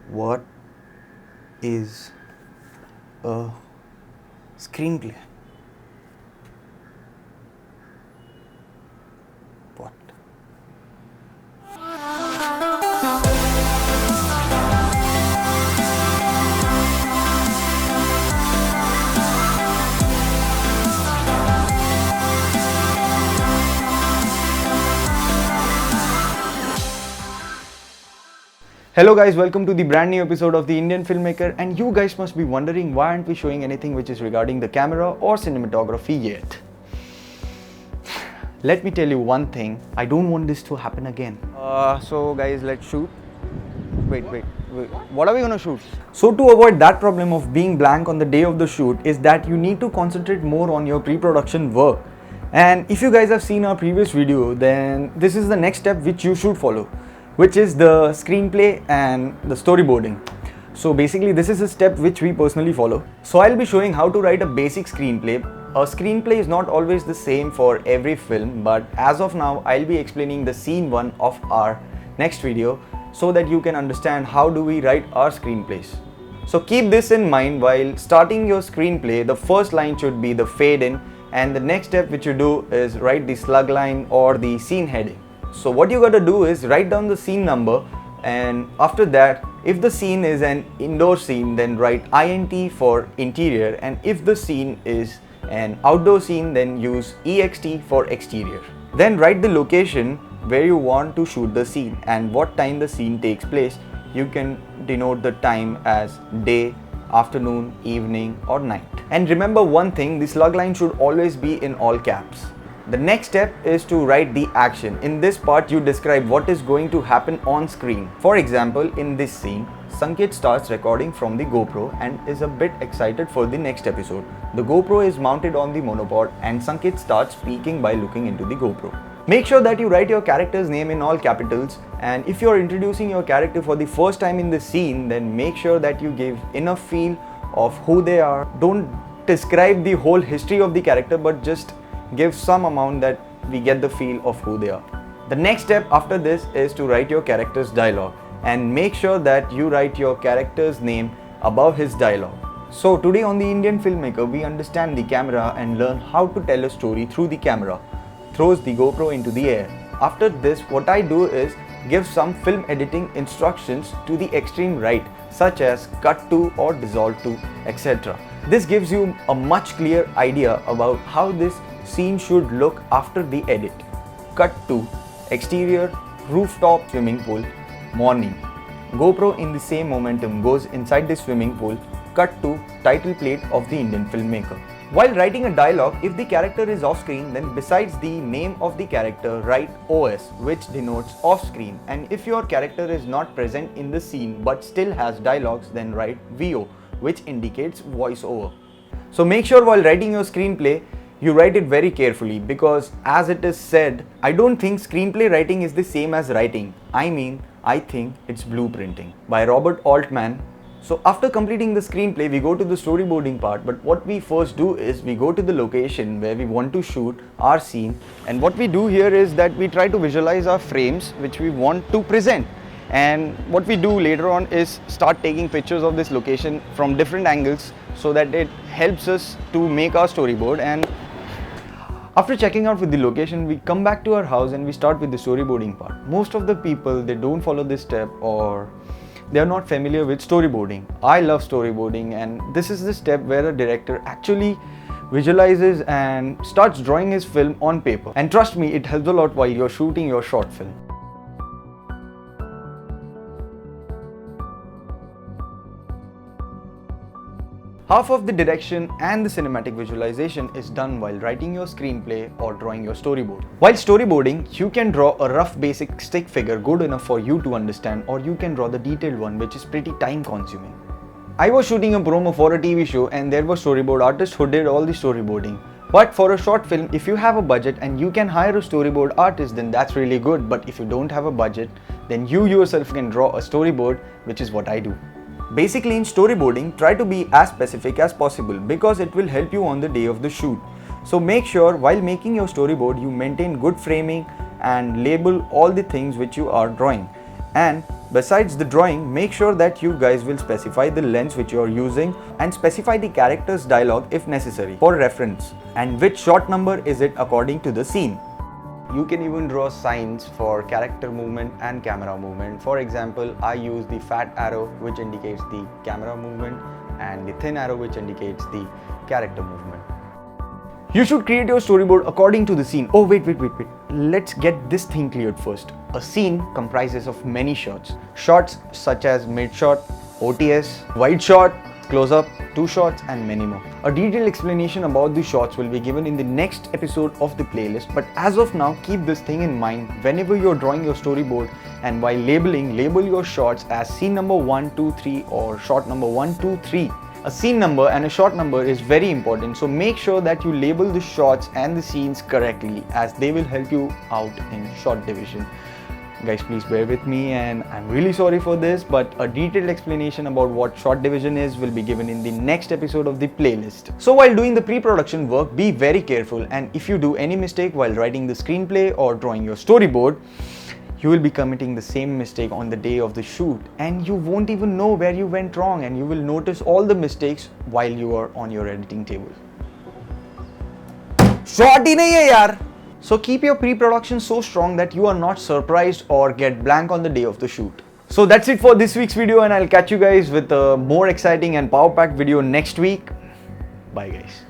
What is a screenplay? What? Hello guys, welcome to the brand new episode of the Indian Filmmaker, and you guys must be wondering why aren't we showing anything which is regarding the camera or cinematography yet. Let me tell you one thing, I don't want this to happen again. So guys, let's shoot. Wait. What are we gonna shoot? So to avoid that problem of being blank on the day of the shoot is that you need to concentrate more on your pre-production work. And if you guys have seen our previous video, then this is the next step which you should follow, which is the screenplay and the storyboarding. So basically this is a step which we personally follow. So I'll be showing how to write a basic screenplay. A screenplay is not always the same for every film, but as of now I'll be explaining the scene 1 of our next video so that you can understand how do we write our screenplays. So keep this in mind while starting your screenplay. The first line should be the fade in, and the next step which you do is write the slug line or the scene heading. So what you gotta do is write down the scene number, and after that, if the scene is an indoor scene, then write INT for interior, and if the scene is an outdoor scene, then use EXT for exterior. Then write the location where you want to shoot the scene and what time the scene takes place. You can denote the time as day, afternoon, evening or night. And remember one thing, the slug line should always be in all caps. The next step is to write the action. In this part, you describe what is going to happen on screen. For example, in this scene, Sanket starts recording from the GoPro and is a bit excited for the next episode. The GoPro is mounted on the monopod and Sanket starts speaking by looking into the GoPro. Make sure that you write your character's name in all capitals, and if you are introducing your character for the first time in the scene, then make sure that you give enough feel of who they are. Don't describe the whole history of the character, but just give some amount that we get the feel of who they are. The next step after this is to write your character's dialogue, and make sure that you write your character's name above his dialogue. So today on the Indian Filmmaker, we understand the camera and learn how to tell a story through the camera. Throws the GoPro into the air. After this, what I do is give some film editing instructions to the extreme right, such as cut to or dissolve to, etc. This gives you a much clearer idea about how this scene should look after the edit. Cut to exterior, rooftop swimming pool, morning. GoPro in the same momentum goes inside the swimming pool. Cut to title plate of the Indian Filmmaker. While writing a dialogue, if the character is off screen, then besides the name of the character, write OS, which denotes off screen. And if your character is not present in the scene but still has dialogues, then write VO, which indicates voiceover. So make sure while writing your screenplay, you write it very carefully, because as it is said, I don't think screenplay writing is the same as writing. I think it's blueprinting, by Robert Altman. So after completing the screenplay, we go to the storyboarding part, but what we first do is we go to the location where we want to shoot our scene, and what we do here is that we try to visualize our frames which we want to present. And what we do later on is start taking pictures of this location from different angles so that it helps us to make our storyboard. And after checking out with the location, we come back to our house and we start with the storyboarding part. Most of the people, they don't follow this step, or they are not familiar with storyboarding. I love storyboarding, and this is the step where a director actually visualizes and starts drawing his film on paper. And trust me, it helps a lot while you're shooting your short film. Half of the direction and the cinematic visualization is done while writing your screenplay or drawing your storyboard. While storyboarding, you can draw a rough basic stick figure good enough for you to understand, or you can draw the detailed one, which is pretty time consuming. I was shooting a promo for a TV show, and there were storyboard artists who did all the storyboarding. But for a short film, if you have a budget and you can hire a storyboard artist, then that's really good. But if you don't have a budget, then you yourself can draw a storyboard, which is what I do. Basically, in storyboarding, try to be as specific as possible because it will help you on the day of the shoot. So make sure while making your storyboard, you maintain good framing and label all the things which you are drawing. And besides the drawing, make sure that you guys will specify the lens which you are using and specify the character's dialogue if necessary for reference, and which shot number is it according to the scene. You can even draw signs for character movement and camera movement. For example, I use the fat arrow which indicates the camera movement and the thin arrow which indicates the character movement. You should create your storyboard according to the scene. Oh wait. Let's get this thing cleared first. A scene comprises of many shots. Shots such as mid shot, OTS, wide shot, close up, 2 shots and many more. A detailed explanation about the shots will be given in the next episode of the playlist, but as of now, keep this thing in mind whenever you're drawing your storyboard, and while labeling, label your shots as scene number 1, 2, 3 or shot number 1, 2, 3. A scene number and a shot number is very important, so make sure that you label the shots and the scenes correctly, as they will help you out in shot division. Guys, please bear with me, and I'm really sorry for this, but a detailed explanation about what shot division is will be given in the next episode of the playlist. So while doing the pre-production work, be very careful, and if you do any mistake while writing the screenplay or drawing your storyboard, you will be committing the same mistake on the day of the shoot, and you won't even know where you went wrong, and you will notice all the mistakes while you are on your editing table. Shot hi nahi hai yaar. So keep your pre-production so strong that you are not surprised or get blank on the day of the shoot. So that's it for this week's video, and I'll catch you guys with a more exciting and power-packed video next week. Bye guys.